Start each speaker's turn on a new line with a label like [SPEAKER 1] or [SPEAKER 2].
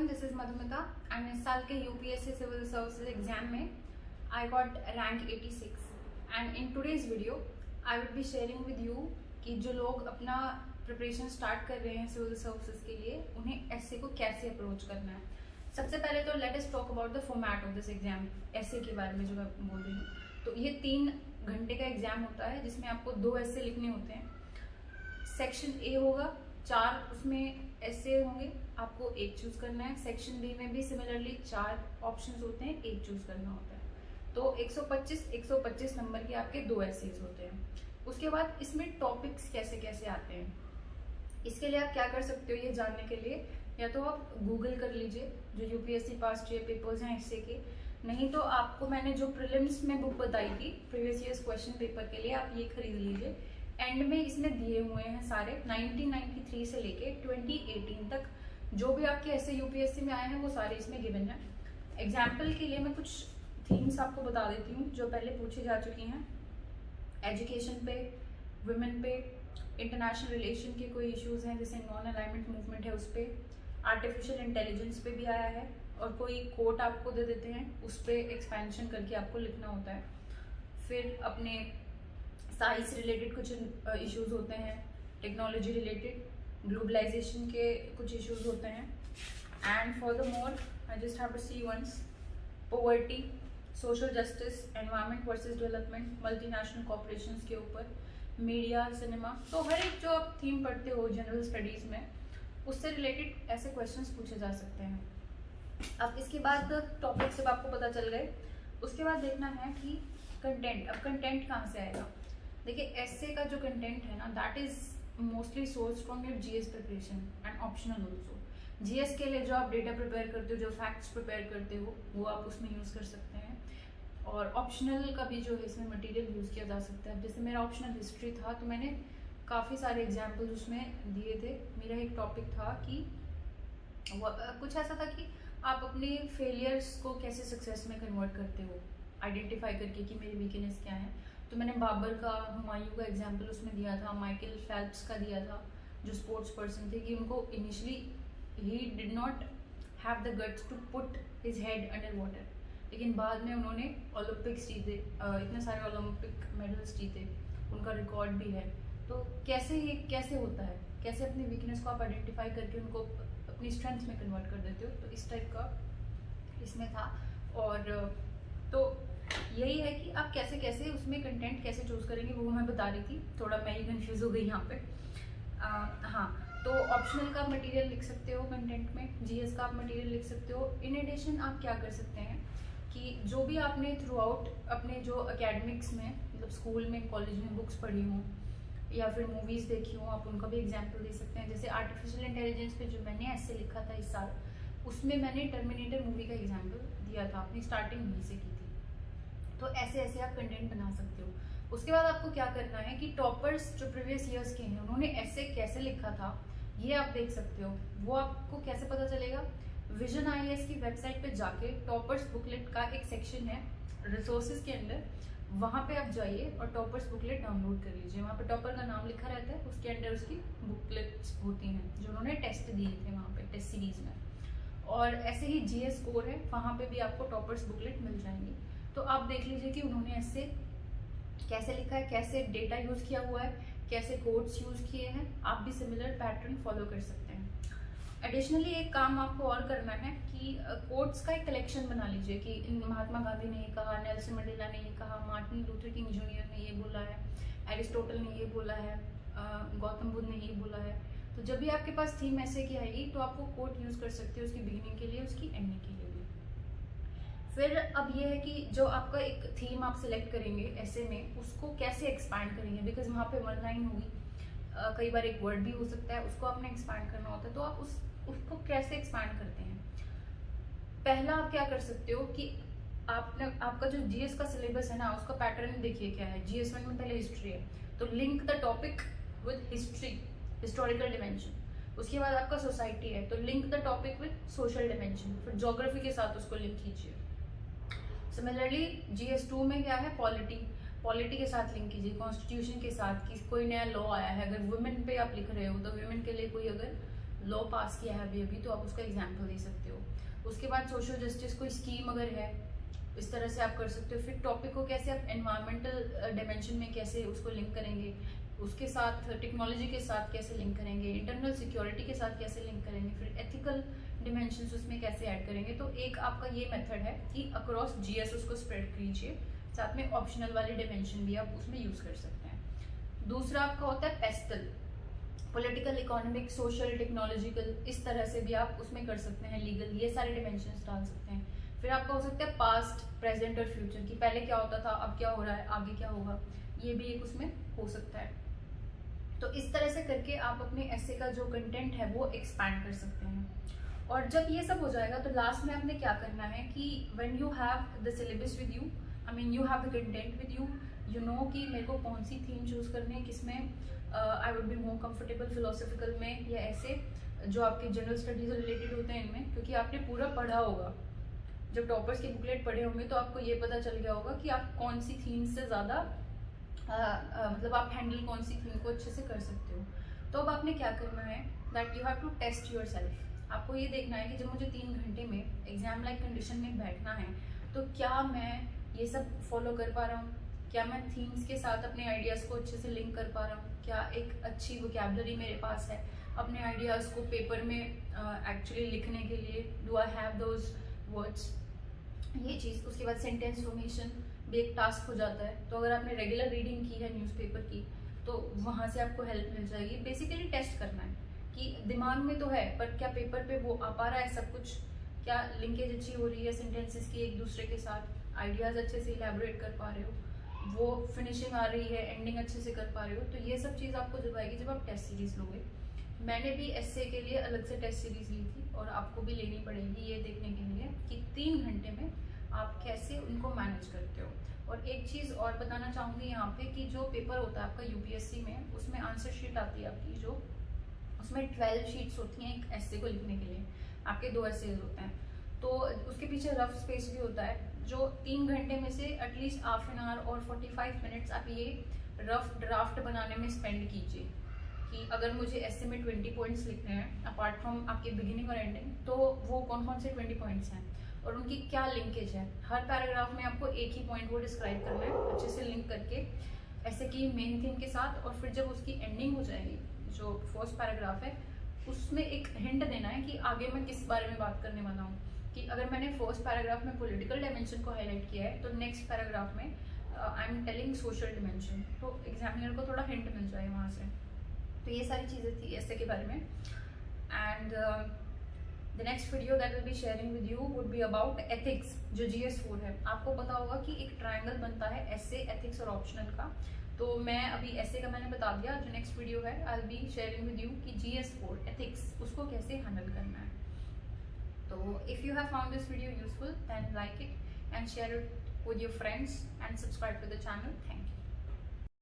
[SPEAKER 1] Everyone, this is Madhumita and इस साल के यूपीएससी सिविल सर्विसेज एग्जाम में I got rank 86 and in today's video I will be sharing with you कि जो लोग अपना प्रिपरेशन स्टार्ट कर रहे हैं सिविल सर्विसेज के लिए उन्हें एसए को कैसे अप्रोच करना है। सबसे पहले तो let us talk about the format of this exam. SA के बारे में जो मैं बोल रही हूँ, तो ये 3 घंटे का एग्जाम होता है जिसमें आपको 2 एसए लिखने होते हैं। सेक्शन ए होगा, 4 उसमें ऐसे होंगे, आपको 1 चूज करना है। सेक्शन बी में भी सिमिलरली 4 ऑप्शंस होते हैं, 1 चूज करना होता है। तो 125 नंबर के आपके 2 एसेज होते हैं। उसके बाद इसमें टॉपिक्स कैसे कैसे आते हैं, इसके लिए आप क्या कर सकते हो ये जानने के लिए, या तो आप गूगल कर लीजिए जो यूपीएससी पास्ट ईयर पेपर्स हैं एसए के, नहीं तो आपको मैंने जो प्रीलिम्स में बुक बताई थी प्रीवियस ईयर्स क्वेश्चन पेपर के लिए, आप ये खरीद लीजिए। एंड में इसमें दिए हुए हैं सारे 1993 से लेके 2018 तक जो भी आपके ऐसे यूपीएससी में आए हैं वो सारे इसमें गिवन है। एग्जाम्पल के लिए मैं कुछ थीम्स आपको बता देती हूँ जो पहले पूछी जा चुकी हैं। एजुकेशन पे, वुमेन पे, इंटरनेशनल रिलेशन के कोई इश्यूज हैं जैसे नॉन अलाइनमेंट मूवमेंट है उस पर, आर्टिफिशियल इंटेलिजेंस पे भी आया है, और कोई कोट आपको दे देते हैं उस पर एक्सपेंशन करके आपको लिखना होता है। फिर अपने साइंस रिलेटेड कुछ इश्यूज होते हैं, टेक्नोलॉजी रिलेटेड, ग्लोबलाइजेशन के कुछ इश्यूज होते हैं। And for the more I just have to see once poverty, social justice, environment versus development, multinational corporations के ऊपर, मीडिया, सिनेमा। तो हर एक जो आप थीम पढ़ते हो जनरल स्टडीज में उससे रिलेटेड ऐसे क्वेश्चंस पूछे जा सकते हैं। अब इसके बाद टॉपिक सब आपको पता चल गए, उसके बाद देखना है कि कंटेंट। अब कंटेंट कहाँ से आएगा? देखिए एसए का जो कंटेंट है ना, that is mostly source from your GS preparation and optional also. GS के लिए जो आप डेटा प्रिपेयर करते हो, जो फैक्ट्स प्रिपेयर करते हो, वो आप उसमें यूज़ कर सकते हैं। और ऑप्शनल का भी जो है इसमें मटेरियल यूज़ किया जा सकता है। जैसे मेरा ऑप्शनल हिस्ट्री था तो मैंने काफ़ी सारे एग्जाम्पल्स उसमें दिए थे। मेरा एक टॉपिक था कि कुछ ऐसा था कि आप अपने फेलियर्स को कैसे सक्सेस में कन्वर्ट करते हो, आइडेंटिफाई करके कि मेरी वीकनेस क्या है। तो मैंने बाबर का, हुमायूं का एग्जाम्पल उसमें दिया था, माइकल फेल्प्स का दिया था जो स्पोर्ट्स पर्सन थे, कि उनको इनिशियली ही did not have the guts to put his head under water, लेकिन बाद में उन्होंने ओलंपिक्स जीते, इतने सारे ओलंपिक मेडल्स जीते, उनका रिकॉर्ड भी है। तो कैसे होता है, कैसे अपनी वीकनेस को आप आइडेंटिफाई करके उनको अपनी स्ट्रेंथ में कन्वर्ट कर देते हो, तो इस टाइप का इसमें था। और तो यही है कि आप कैसे कैसे उसमें कंटेंट कैसे चूज करेंगे वो मैं बता रही थी, थोड़ा मैं ही कंफ्यूज हो गई यहाँ पे। हाँ, तो ऑप्शनल का मटेरियल लिख सकते हो कंटेंट में, जीएस का आप मटेरियल लिख सकते हो। इन एडिशन आप क्या कर सकते हैं कि जो भी आपने थ्रू आउट अपने जो एकेडमिक्स में, मतलब स्कूल में, कॉलेज में बुक्स पढ़ी हों या फिर मूवीज़ देखी हों, आप उनका भी एग्जाम्पल दे सकते हैं। जैसे आर्टिफिशियल इंटेलिजेंस पे जो मैंने ऐसे लिखा था इस साल, उसमें मैंने टर्मिनेटर मूवी का एग्जाम्पल दिया था, अपनी स्टार्टिंग वहीं से की थी। तो ऐसे ऐसे आप कंटेंट बना सकते हो। उसके बाद आपको क्या करना है कि टॉपर्स जो प्रीवियस ईयर्स के हैं उन्होंने ऐसे कैसे लिखा था ये आप देख सकते हो। वो आपको कैसे पता चलेगा? विजन आईएएस की वेबसाइट पे जाके टॉपर्स बुकलेट का एक सेक्शन है रिसोर्सेज के अंदर, वहां पे आप जाइए और टॉपर्स बुकलेट डाउनलोड कर लीजिए। वहां पे टॉपर का नाम लिखा रहता है, उसके अंदर उसकी बुकलेट्स होती हैं जो उन्होंने टेस्ट दिए थे वहां पे टेस्ट सीरीज में। और ऐसे ही जीएस स्कोर है, वहां पे भी आपको टॉपर्स बुकलेट मिल जाएंगी। तो आप देख लीजिए कि उन्होंने ऐसे कैसे लिखा है, कैसे डेटा यूज किया हुआ है, कैसे कोड्स यूज किए हैं। आप भी सिमिलर पैटर्न फॉलो कर सकते हैं। एडिशनली एक काम आपको और करना है कि कोड्स का एक कलेक्शन बना लीजिए कि महात्मा गांधी ने ये कहा, नेल्सन मंडेला ने ये कहा, मार्टिन लूथर किंग जूनियर ने ये बोला है, एरिस्टोटल ने ये बोला है, गौतम बुद्ध ने ये बोला है। तो जब भी आपके पास थीम ऐसे की आएगी तो आपको कोड यूज कर सकते हो, उसकी बिगिनिंग के लिए, उसकी एंडिंग के लिए भी। फिर अब ये है कि जो आपका एक थीम आप सिलेक्ट करेंगे ऐसे में, उसको कैसे एक्सपैंड करेंगे, बिकॉज वहाँ पे 1 लाइन होगी, कई बार एक वर्ड भी हो सकता है, उसको आपने एक्सपैंड करना होता है। तो आप उसको कैसे एक्सपैंड करते हैं? पहला आप क्या कर सकते हो कि आपका जो जीएस का सिलेबस है ना, उसका पैटर्न देखिए क्या है। जीएस 1 में पहले हिस्ट्री है, तो link the topic with history, historical dimension. उसके बाद आपका सोसाइटी है, तो link the topic with social dimension. फिर ज्योग्राफी के साथ उसको लिंक कीजिए। सिमिलरली जीएस 2 में क्या है? पॉलिटी के साथ लिंक कीजिए, कॉन्स्टिट्यूशन के साथ, कि कोई नया लॉ आया है, अगर वुमेन पे आप लिख रहे हो तो वुमेन के लिए कोई अगर लॉ पास किया है अभी अभी, तो आप उसका एग्जाम्पल दे सकते हो। उसके बाद सोशल जस्टिस कोई स्कीम अगर है, इस तरह से आप कर सकते हो। फिर टॉपिक को कैसे आप एनवायरमेंटल डायमेंशन में कैसे उसको लिंक करेंगे, उसके साथ टेक्नोलॉजी के साथ कैसे लिंक करेंगे, इंटरनल सिक्योरिटी के साथ कैसे लिंक करेंगे, फिर एथिकल डिमेंशंस उसमें कैसे ऐड करेंगे। तो एक आपका ये मेथड है कि अक्रॉस जीएस उसको स्प्रेड कीजिए, साथ में ऑप्शनल वाले डिमेंशन भी आप उसमें यूज कर सकते हैं। दूसरा आपका होता है pastel, political, economic, social, technological, इस तरह से भी आप उसमें कर सकते हैं। लीगल, ये सारे डिमेंशंस डाल सकते हैं। फिर आपका हो सकता है पास्ट, प्रेजेंट और फ्यूचर, की पहले क्या होता था, अब क्या हो रहा है, आगे क्या होगा, ये भी एक उसमें हो सकता है। तो इस तरह से करके आप अपने ऐसे का जो कंटेंट है वो एक्सपैंड कर सकते हैं। और जब ये सब हो जाएगा तो लास्ट में आपने क्या करना है कि when you have the syllabus with you, I mean you have the content with you, you know कि मेरे को कौन सी थीम चूज करनी है, किसमें I would be more comfortable, philosophical में या ऐसे जो आपके जनरल स्टडीज रिलेटेड होते हैं इनमें, क्योंकि आपने पूरा पढ़ा होगा। जब टॉपर्स की बुकलेट पढ़े होंगे तो आपको ये पता चल गया होगा कि आप कौन सी थीम से ज़्यादा मतलब आप हैंडल कौन सी थीम को अच्छे से कर सकते हो। तो अब आपने क्या करना है, that you have to test yourself. आपको ये देखना है कि जब मुझे 3 घंटे में एग्जाम लाइक कंडीशन में बैठना है तो क्या मैं ये सब फॉलो कर पा रहा हूँ, क्या मैं थीम्स के साथ अपने आइडियाज़ को अच्छे से लिंक कर पा रहा हूँ, क्या एक अच्छी वोकैबुलरी मेरे पास है अपने आइडियाज़ को पेपर में एक्चुअली लिखने के लिए, do I have those words, ये चीज़। उसके बाद सेंटेंस फॉर्मेशन भी एक टास्क हो जाता है। तो अगर आपने रेगुलर रीडिंग की है न्यूज़पेपर की तो वहाँ से आपको हेल्प मिल जाएगी। बेसिकली टेस्ट करना है कि दिमाग में तो है पर क्या पेपर पे वो आ पा रहा है सब कुछ, क्या लिंकेज अच्छी हो रही है सेंटेंसेस की एक दूसरे के साथ, आइडियाज़ अच्छे से इलेबोरेट कर पा रहे हो, वो फिनिशिंग आ रही है, एंडिंग अच्छे से कर पा रहे हो। तो ये सब चीज़ आपको जब आएगी जब आप टेस्ट सीरीज लोगे। मैंने भी एसए के लिए अलग से टेस्ट सीरीज ली थी और आपको भी लेनी पड़ेगी ये देखने के लिए कि 3 घंटे में आप कैसे उनको मैनेज करते हो। और एक चीज़ और बताना चाहूँगी यहाँ पे कि जो पेपर होता है आपका यूपीएससी में, उसमें आंसर शीट आती है आपकी, जो उसमें 12 शीट्स होती हैं एक एस्से को लिखने के लिए, आपके 2 एस्सेज होते हैं। तो उसके पीछे रफ स्पेस भी होता है, जो 3 घंटे में से एटलीस्ट हाफ एन आवर और 45 मिनट्स आप ये रफ ड्राफ्ट बनाने में स्पेंड कीजिए कि अगर मुझे एस्से में 20 पॉइंट्स लिखने हैं अपार्ट फ्रॉम आपके बिगिनिंग और एंडिंग, तो वो कौन कौन से 20 पॉइंट्स हैं और उनकी क्या लिंकेज है। हर पैराग्राफ में आपको एक ही पॉइंट वो डिस्क्राइब करना है अच्छे से लिंक करके ऐसे कि मेन थीम के साथ। और फिर जब उसकी एंडिंग हो जाएगी, जो फर्स्ट पैराग्राफ है, उसमें एक हिंट देना है कि आगे मैं किस बारे में बात करने वाला हूँ। कि अगर मैंने फर्स्ट पैराग्राफ में पॉलिटिकल डायमेंशन को हाईलाइट किया है तो नेक्स्ट पैराग्राफ में I am telling social dimension, तो एग्जामिनर को थोड़ा हिंट मिल जाए वहाँ से। तो ये सारी चीज़ें थी ऐसे के बारे में। And the next video that will be sharing with you would be about ethics, जो GS4 है। आपको पता होगा कि एक ट्रायंगल बनता है एस्से, एथिक्स और ऑप्शनल का। तो मैं अभी एस्से का मैंने बता दिया, जो नेक्स्ट वीडियो है I will be sharing with you कि GS4 एथिक्स उसको कैसे हैंडल करना है। तो if you have found this video useful then like it and share it with your friends and subscribe to the channel. Thank you.